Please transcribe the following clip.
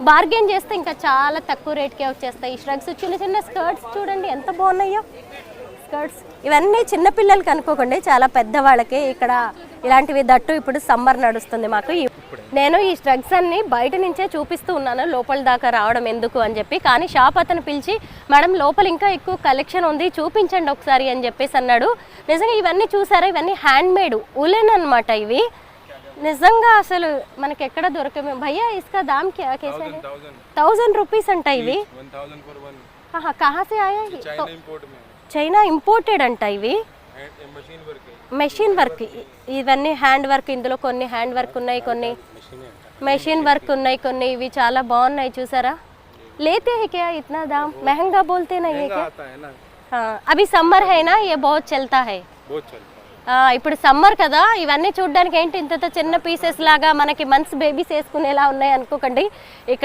Bargain చేస్తే ఇంకా చాలా తక్కువ రేట్కే వచ్చేస్తాయి. ఈ ష్రగ్స్ చిన్న చిన్న స్కర్ట్స్ చూడండి ఎంత బాగున్నాయో. స్కర్ట్స్ ఇవన్నీ చిన్నపిల్లలకి అనుకోకండి, చాలా పెద్దవాళ్ళకి. ఇక్కడ ఇలాంటివి దట్టు ఇప్పుడు సమ్మర్ నడుస్తుంది మాకు. నేను ఈ స్ట్రగ్స్ అన్ని బయట నుంచే చూపిస్తూ ఉన్నాను, లోపల దాకా రావడం ఎందుకు అని చెప్పి. కానీ షాప్ అతను పిలిచి మేడం లోపల ఇంకా ఎక్కువ కలెక్షన్ ఉంది చూపించండి ఒకసారి అని చెప్పేసి అన్నాడు. నిజంగా ఇవన్నీ చూసారా, ఇవన్నీ హ్యాండ్ మేడ్ ఉలెన్ అనమాట. ఇవి నిజంగా అసలు మనకి ఎక్కడ దొరకమే. భయ్యా ఇస్కా దామ్ క్యా కేసే 1000 రూపీస్ అంట ఇవి. కహా సే ఆయా? చైనా ఇంపోర్టెడ్ అంట ఇవి. మెషిన్ వర్క్, ఇవన్నీ హ్యాండ్ వర్క్. ఇందులో కొన్ని హ్యాండ్ వర్క్ ఉన్నాయి, కొన్ని మెషిన్ వర్క్ ఉన్నాయి, కొన్ని ఇవి చాలా బాగున్నాయి చూసారా. లేతే హై క్యా ఇतना दाम महंगा बोलते नहीं है क्या? हाँ अभी समर है ना, ये बहुत चलता है. ఇప్పుడు సమ్మర్ కదా, ఇవన్నీ చూడడానికి ఏంటి ఇంత చిన్న పీసెస్ లాగా మనకి మంత్స్ బేబీస్ వేసుకునేలా ఉన్నాయి అనుకోకండి. ఇక్కడ